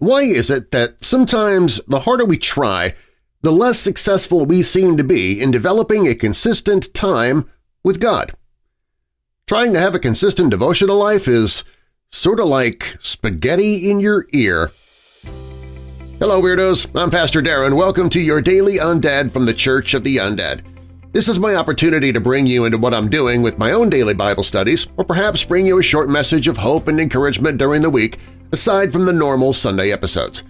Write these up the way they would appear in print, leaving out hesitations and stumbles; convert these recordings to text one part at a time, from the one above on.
Why is it that sometimes the harder we try, the less successful we seem to be in developing a consistent time with God? Trying to have a consistent devotional life is sort of like spaghetti in your ear. Hello Weirdos, I'm Pastor Darren. Welcome to your Daily Undead from the Church of the Undead. This is my opportunity to bring you into what I'm doing with my own daily Bible studies, or perhaps bring you a short message of hope and encouragement during the week, aside from the normal Sunday episodes.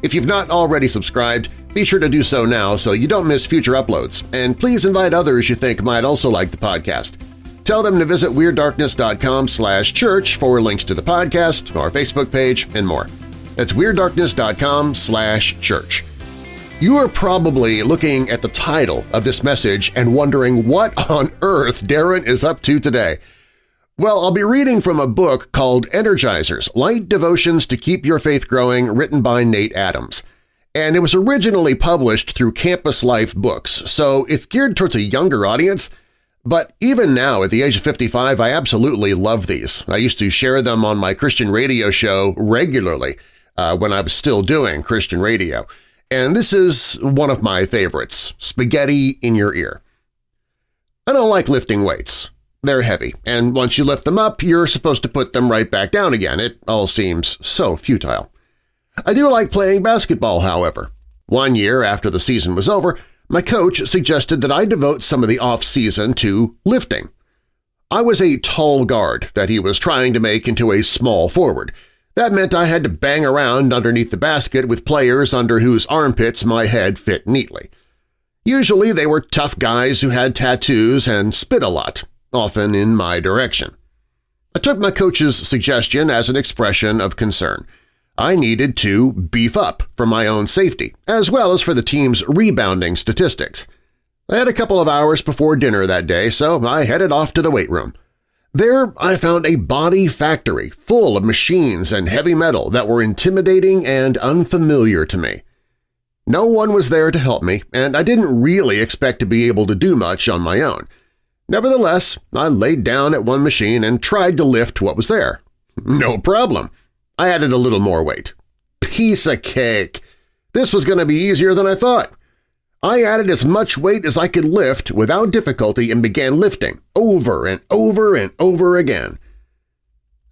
If you've not already subscribed, be sure to do so now so you don't miss future uploads, and please invite others you think might also like the podcast. Tell them to visit WeirdDarkness.com/church for links to the podcast, our Facebook page, and more. That's WeirdDarkness.com/church. You are probably looking at the title of this message and wondering what on earth Darren is up to today. Well, I'll be reading from a book called Energizers, Light Devotions to Keep Your Faith Growing, written by Nate Adams. And it was originally published through Campus Life Books, so it's geared towards a younger audience. But even now, at the age of 55, I absolutely love these. I used to share them on my Christian radio show regularly when I was still doing Christian radio. And this is one of my favorites, Spaghetti in Your Ear. I don't like lifting weights. They're heavy, and once you lift them up, you're supposed to put them right back down again. It all seems so futile. I do like playing basketball, however. One year after the season was over, my coach suggested that I devote some of the off-season to lifting. I was a tall guard that he was trying to make into a small forward. That meant I had to bang around underneath the basket with players under whose armpits my head fit neatly. Usually they were tough guys who had tattoos and spit a lot, often in my direction. I took my coach's suggestion as an expression of concern. I needed to beef up for my own safety, as well as for the team's rebounding statistics. I had a couple of hours before dinner that day, so I headed off to the weight room. There I found a body factory full of machines and heavy metal that were intimidating and unfamiliar to me. No one was there to help me, and I didn't really expect to be able to do much on my own. Nevertheless, I laid down at one machine and tried to lift what was there. No problem. I added a little more weight. Piece of cake! This was going to be easier than I thought. I added as much weight as I could lift without difficulty and began lifting over and over and over again.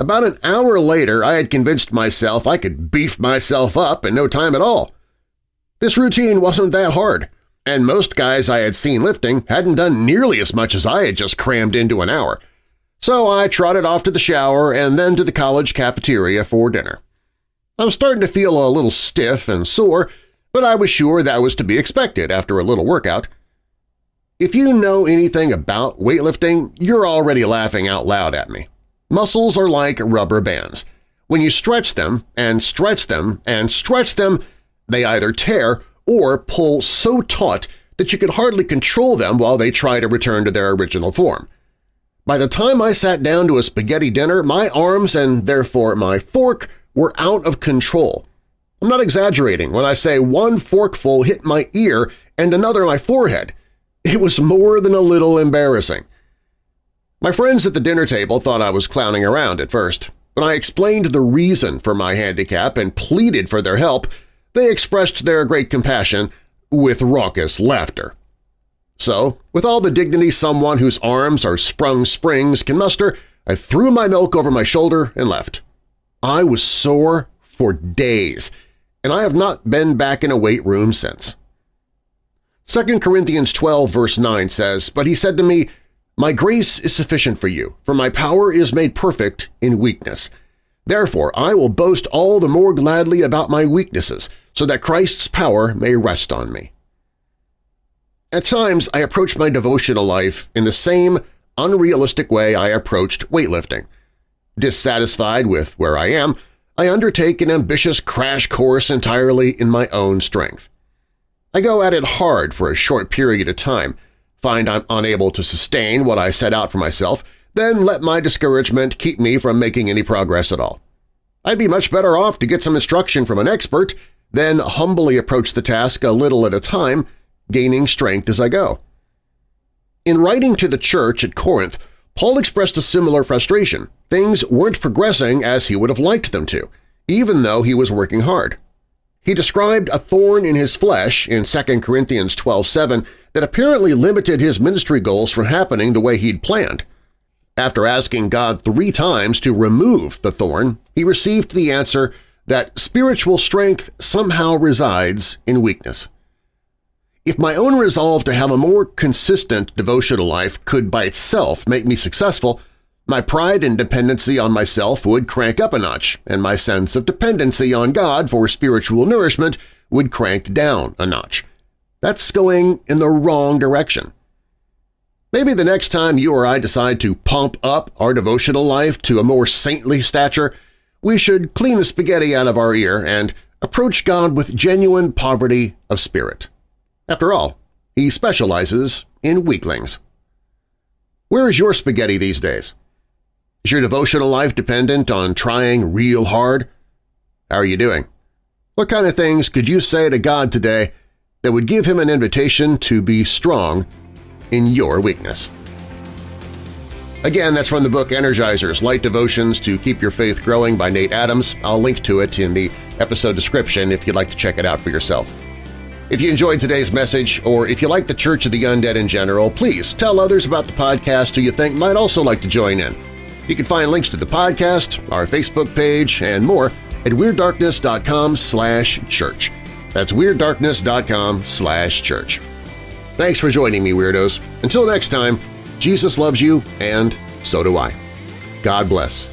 About an hour later, I had convinced myself I could beef myself up in no time at all. This routine wasn't that hard, and most guys I had seen lifting hadn't done nearly as much as I had just crammed into an hour. So I trotted off to the shower and then to the college cafeteria for dinner. I was starting to feel a little stiff and sore, but I was sure that was to be expected after a little workout. If you know anything about weightlifting, you're already laughing out loud at me. Muscles are like rubber bands. When you stretch them and stretch them and stretch them, they either tear or pull so taut that you can hardly control them while they try to return to their original form. By the time I sat down to a spaghetti dinner, my arms and therefore my fork were out of control. I'm not exaggerating when I say one forkful hit my ear and another my forehead. It was more than a little embarrassing. My friends at the dinner table thought I was clowning around at first. When I explained the reason for my handicap and pleaded for their help, they expressed their great compassion with raucous laughter. So, with all the dignity someone whose arms are sprung springs can muster, I threw my milk over my shoulder and left. I was sore for days, and I have not been back in a weight room since. 2 Corinthians 12 verse 9 says, "But he said to me, My grace is sufficient for you, for my power is made perfect in weakness. Therefore I will boast all the more gladly about my weaknesses, so that Christ's power may rest on me." At times I approach my devotional life in the same unrealistic way I approached weightlifting. Dissatisfied with where I am, I undertake an ambitious crash course entirely in my own strength. I go at it hard for a short period of time, find I'm unable to sustain what I set out for myself, then let my discouragement keep me from making any progress at all. I'd be much better off to get some instruction from an expert, then humbly approach the task a little at a time, gaining strength as I go. In writing to the church at Corinth, Paul expressed a similar frustration. Things weren't progressing as he would have liked them to. even though he was working hard. He described a thorn in his flesh in 2 Corinthians 12:7 that apparently limited his ministry goals from happening the way he'd planned. After asking God 3 times to remove the thorn, he received the answer that spiritual strength somehow resides in weakness. If my own resolve to have a more consistent devotional life could by itself make me successful, my pride and dependency on myself would crank up a notch, and my sense of dependency on God for spiritual nourishment would crank down a notch. That's going in the wrong direction. Maybe the next time you or I decide to pump up our devotional life to a more saintly stature, we should clean the spaghetti out of our ear and approach God with genuine poverty of spirit. After all, He specializes in weaklings. Where is your spaghetti these days? Is your devotional life dependent on trying real hard? How are you doing? What kind of things could you say to God today that would give Him an invitation to be strong in your weakness? Again, that's from the book Energizers, Light Devotions to Keep Your Faith Growing by Nate Adams. I'll link to it in the episode description if you'd like to check it out for yourself. If you enjoyed today's message, or if you like the Church of the Undead in general, please tell others about the podcast who you think might also like to join in. You can find links to the podcast, our Facebook page, and more at WeirdDarkness.com/church. That's WeirdDarkness.com/church. Thanks for joining me, Weirdos. Until next time, Jesus loves you, and so do I. God bless.